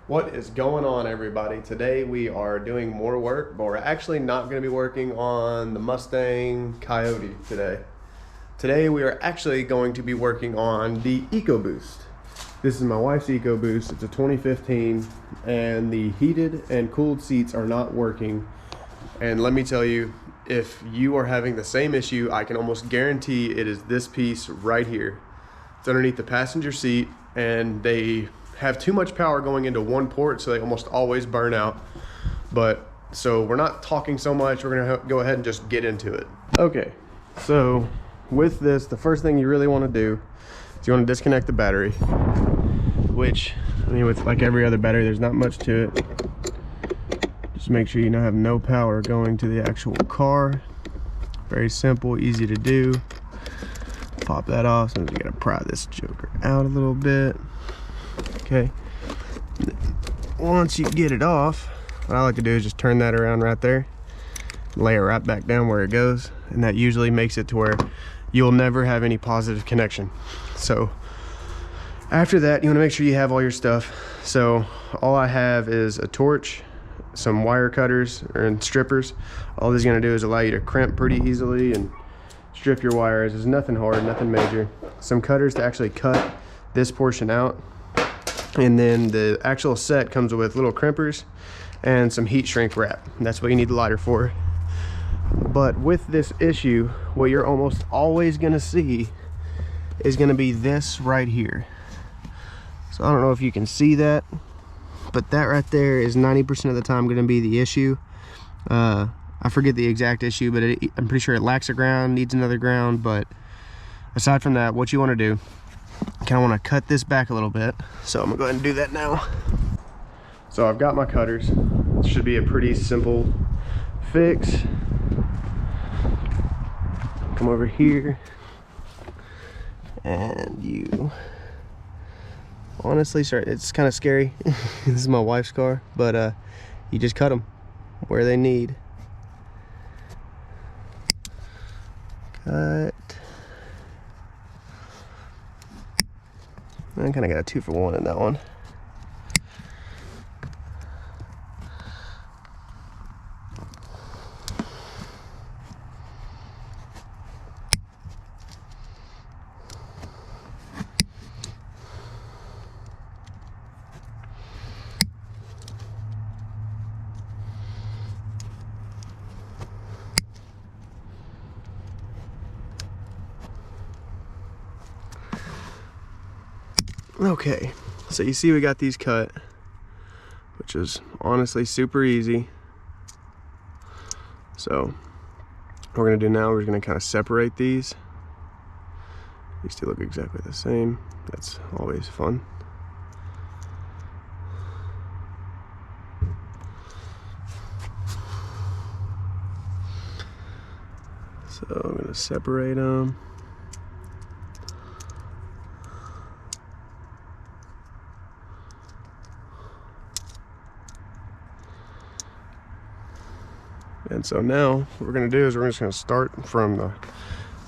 What is going on, everybody? Today we are doing more work, but we're actually not going to be working on the Mustang Coyote today. Today we are actually going to be working on the ecoboost. This is my wife's ecoboost. It's a 2015 and the heated and cooled seats are not working. And let me tell you, if you are having the same issue, I can almost guarantee it is this piece right here. It's underneath the passenger seat, and they have too much power going into one port, so they almost always burn out. But so we're not talking so much, we're gonna go ahead and just get into it. Okay, so with this, the first thing you really want to do is you want to disconnect the battery, which, I mean, with like every other battery, there's not much to it. Just make sure you have no power going to the actual car. Very simple, easy to do. Pop that off. So you gotta pry this joker out a little bit. Okay, once you get it off, what I like to do is just turn that around right there, lay it right back down where it goes, and that usually makes it to where you'll never have any positive connection. So after that, you want to make sure you have all your stuff. So all I have is a torch, some wire cutters and strippers. All this is going to do is allow you to crimp pretty easily and strip your wires. There's nothing hard, nothing major. Some cutters to actually cut this portion out. And then the actual set comes with little crimpers and some heat shrink wrap. That's what you need the lighter for. But with this issue, what you're almost always gonna see is gonna be this right here. So I don't know if you can see that, but that right there is 90% of the time gonna be the issue. I forget the exact issue, but I'm pretty sure it lacks a ground, needs another ground. But aside from that, what you wanna do, kind of want to cut this back a little bit, so I'm gonna go ahead and do that now. So I've got my cutters. It should be a pretty simple fix. Come over here, and you honestly, sorry, it's kind of scary. This is my wife's car, but you just cut them where they need. Cut. I kind of got a 2-for-1 in that one. Okay, so you see we got these cut, which is honestly super easy. So what we're gonna do now, we're gonna kind of separate these. These two look exactly the same. That's always fun. So I'm gonna separate them. And so now what we're gonna do is we're just gonna start from the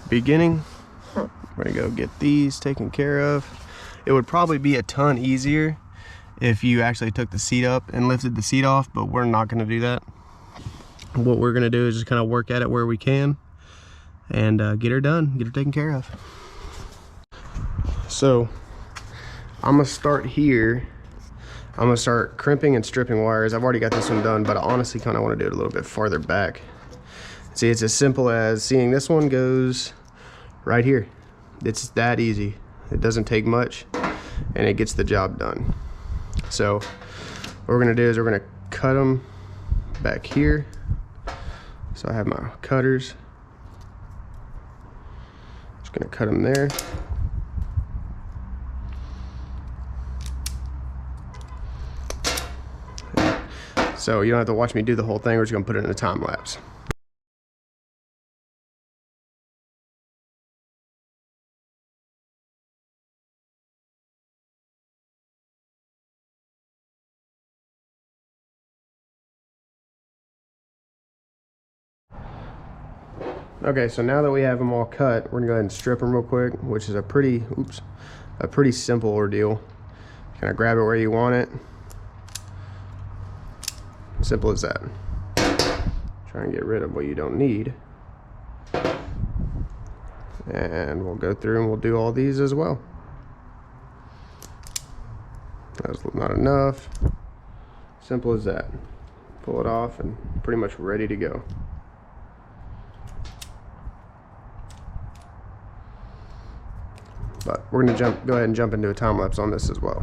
beginning. We're gonna go get these taken care of. It would probably be a ton easier if you actually took the seat up and lifted the seat off, but we're not gonna do that. What we're gonna do is just kind of work at it where we can and get her done, get her taken care of. So I'm gonna start here. I'm gonna start crimping and stripping wires. I've already got this one done, but I honestly kind of want to do it a little bit farther back. See, it's as simple as seeing this one goes right here. It's that easy. It doesn't take much, and it gets the job done. So what we're gonna do is we're gonna cut them back here. So I have my cutters. Just gonna cut them there. So you don't have to watch me do the whole thing. We're just gonna put it in a time lapse. Okay, so now that we have them all cut, we're gonna go ahead and strip them real quick, which is a pretty simple ordeal. Kind of grab it where you want it. Simple as that. Try and get rid of what you don't need. And we'll go through and we'll do all these as well. That's not enough. Simple as that. Pull it off and pretty much ready to go. But we're going to go ahead and jump into a time lapse on this as well.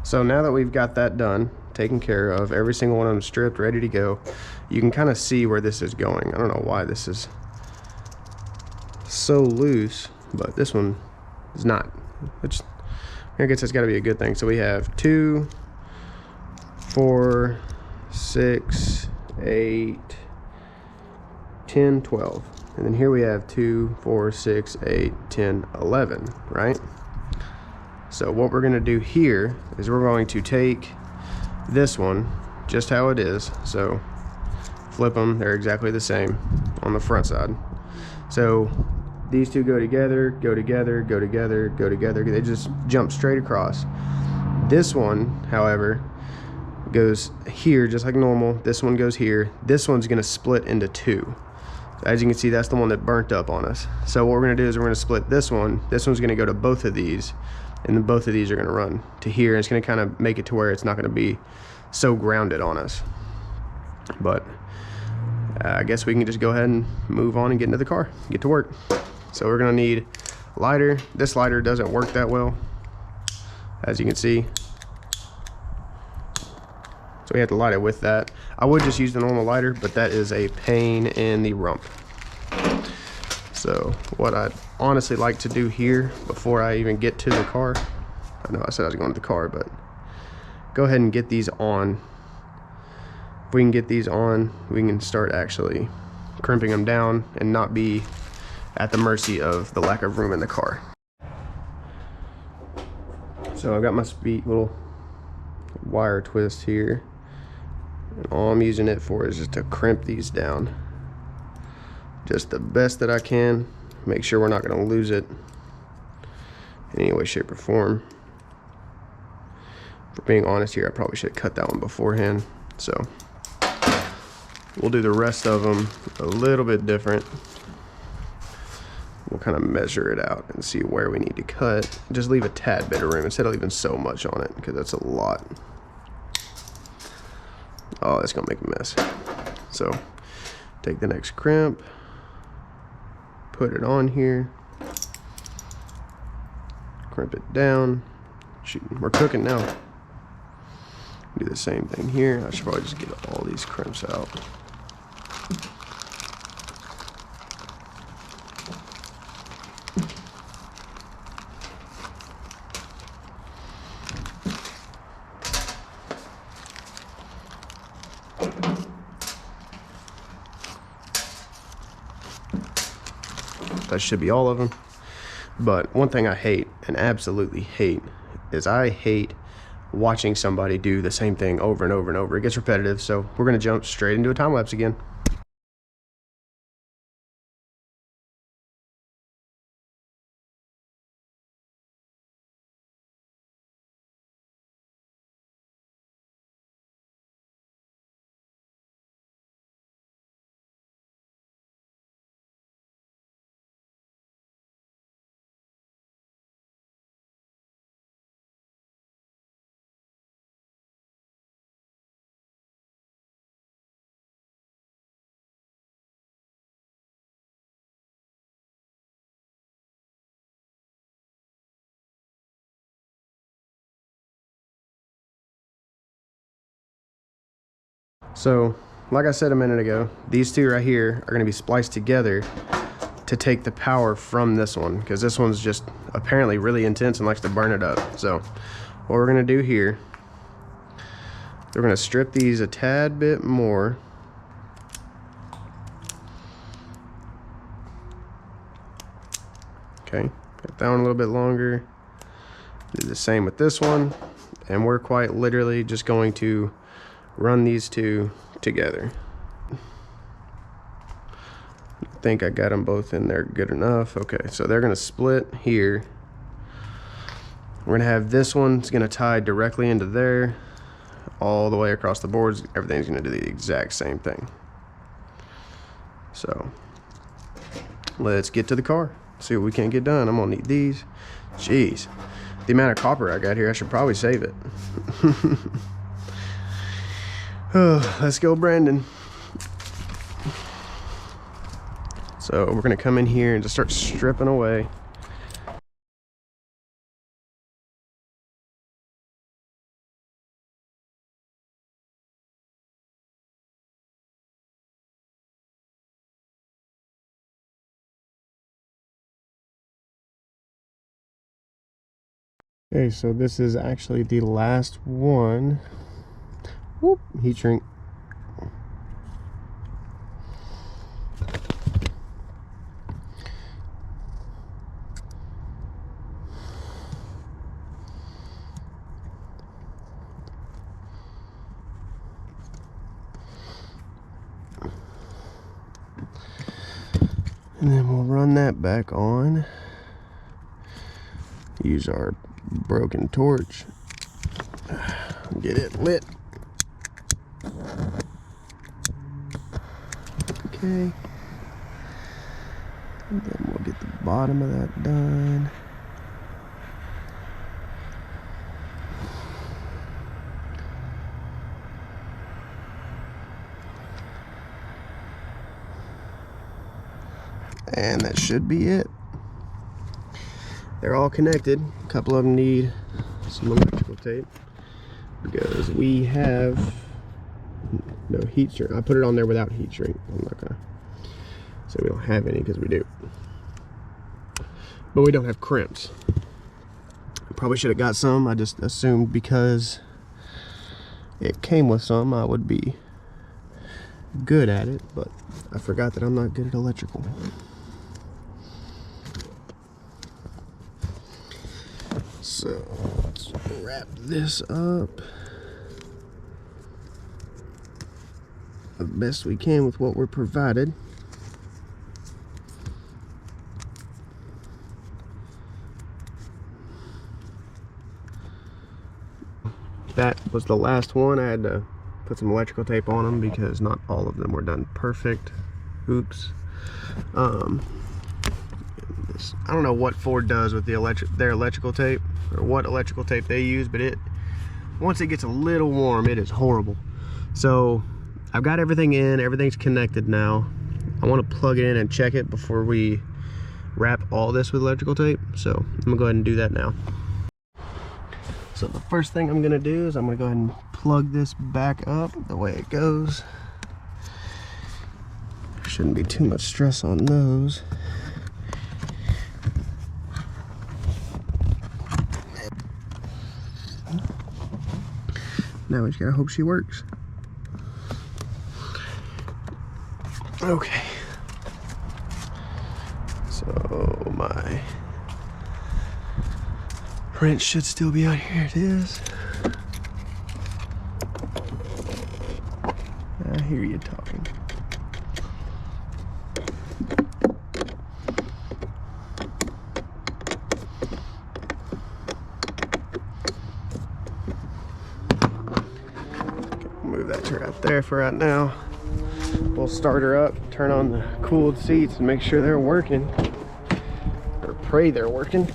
So now that we've got that done, taken care of, every single one of them stripped, ready to go, you can kind of see where this is going. I don't know why this is so loose, but this one is not. Which I guess that's got to be a good thing. So we have 2, 4, 6, 8, 10, 12. And then here we have 2, 4, 6, 8, 10, 11, right? So what we're going to do here is we're going to take this one just how it is. So flip them, they're exactly the same on the front side. So these two go together, go together, go together, go together. They just jump straight across. This one, however, goes here just like normal. This one goes here. This one's going to split into 2. As you can see, that's the one that burnt up on us. So what we're going to do is we're going to split this one. This one's going to go to both of these. And then both of these are going to run to here, and it's going to kind of make it to where it's not going to be so grounded on us. But I guess we can just go ahead and move on and get into the car, get to work. So we're going to need a lighter. This lighter doesn't work that well, as you can see. So we have to light it with that. I would just use the normal lighter, but that is a pain in the rump. So what I'd honestly like to do here before I even get to the car, I know I said I was going to the car, but go ahead and get these on. If we can get these on, we can start actually crimping them down and not be at the mercy of the lack of room in the car. So I've got my speed little wire twist here, and all I'm using it for is just to crimp these down just the best that I can. Make sure we're not going to lose it in any way, shape, or form. For being honest here, I probably should have cut that one beforehand. So we'll do the rest of them a little bit different. We'll kind of measure it out and see where we need to cut. Just leave a tad bit of room instead of leaving so much on it, because that's a lot. Oh, that's gonna make a mess. So take the next crimp, put it on here, crimp it down. Shoot, we're cooking now. Do the same thing here. I should probably just get all these crimps out. That should be all of them. But one thing I hate, and absolutely hate, is I hate watching somebody do the same thing over and over and over. It gets repetitive, so we're gonna jump straight into a time lapse again. So, like I said a minute ago, these two right here are going to be spliced together to take the power from this one, because this one's just apparently really intense and likes to burn it up. So, what we're going to do here, we're going to strip these a tad bit more, Okay, got that one a little bit longer. Do the same with this one, and we're quite literally just going to run these two together. I think I got them both in there good enough. Okay, so they're gonna split here. We're gonna have this one's gonna tie directly into there, all the way across the boards. Everything's gonna do the exact same thing. So let's get to the car, see what we can get done. I'm gonna need these. Jeez, the amount of copper I got here, I should probably save it. Oh, let's go, Brandon. So we're gonna come in here and just start stripping away. Okay, so this is actually the last one. Whoop, heat shrink. And then we'll run that back on. Use our broken torch. Get it lit. Okay. And then we'll get the bottom of that done. And that should be it. They're all connected. A couple of them need some electrical tape because we have no heat shrink. I put it on there without heat shrink. I'm not gonna say we don't have any because we do, but we don't have crimps. Probably should have got some. I just assumed because it came with some I would be good at it, but I forgot that I'm not good at electrical. So let's wrap this up the best we can with what we're provided. That was the last one. I had to put some electrical tape on them because not all of them were done perfect. Oops. I don't know what Ford does with the their electrical tape, or what electrical tape they use, but once it gets a little warm, it is horrible. So I've got everything in, everything's connected now. I want to plug it in and check it before we wrap all this with electrical tape. So I'm gonna go ahead and do that now. So the first thing I'm gonna do is I'm gonna go ahead and plug this back up the way it goes. Shouldn't be too much stress on those. Now we just gotta hope she works. Okay. So my wrench should still be on. Here it is. I hear you talking. Move that to right there for right now. We'll start her up, turn on the cooled seats and make sure they're working, or pray they're working.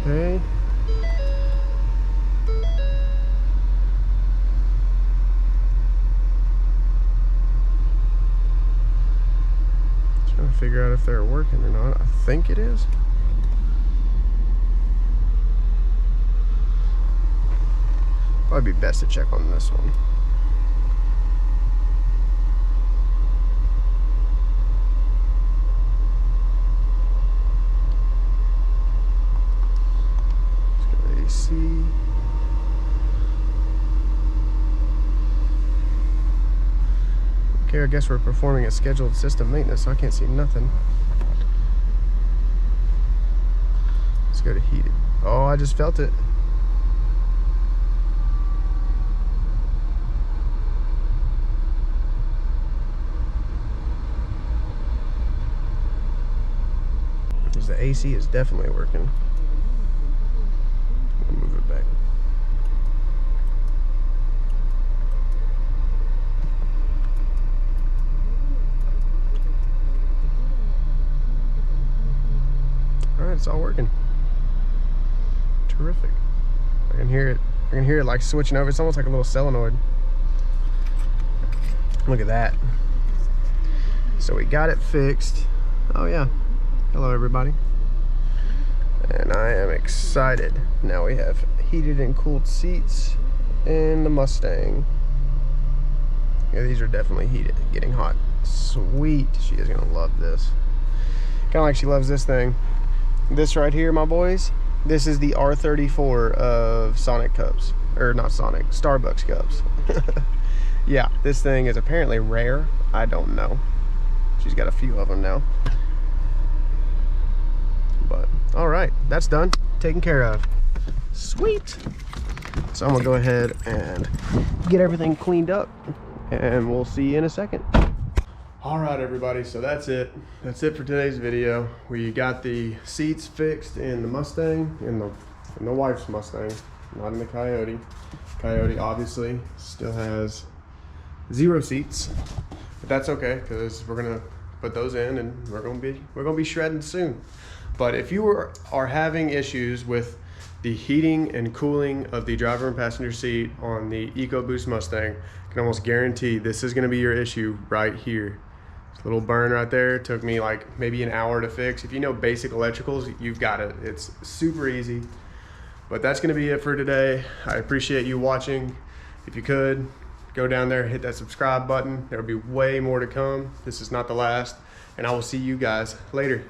Okay. Trying to figure out if they're working or not. I think it is. Probably be best to check on this one. Let's go AC. Okay, I guess we're performing a scheduled system maintenance, so I can't see nothing. Let's go to heated. Oh, I just felt it. Because the AC is definitely working. I'll move it back. All right, it's all working. Terrific. I can hear it. I can hear it like switching over. It's almost like a little solenoid. Look at that. So we got it fixed. Oh yeah. Hello everybody. And I am excited. Now we have heated and cooled seats in the Mustang. Yeah, these are definitely heated, getting hot. Sweet. She is gonna love this. Kind of like she loves this thing. This right here, my boys, this is the R34 of Sonic cups. Or not Sonic, Starbucks cups. Yeah, this thing is apparently rare. I don't know. She's got a few of them now. But, all right, that's done. Taken care of. Sweet. So I'm gonna go ahead and get everything cleaned up, and we'll see you in a second. All right, everybody, so that's it. That's it for today's video. We got the seats fixed in the Mustang, in the wife's Mustang, not in the Coyote. Coyote obviously still has 0 seats, but that's okay because we're gonna put those in and we're gonna be shredding soon. But if you are having issues with the heating and cooling of the driver and passenger seat on the EcoBoost Mustang, I can almost guarantee this is gonna be your issue right here. Little burn right there. Took me like maybe an hour to fix. If you know basic electricals, you've got it. It's super easy. But that's gonna be it for today. I appreciate you watching. If you could, go down there, hit that subscribe button. There'll be way more to come. This is not the last, and I will see you guys later.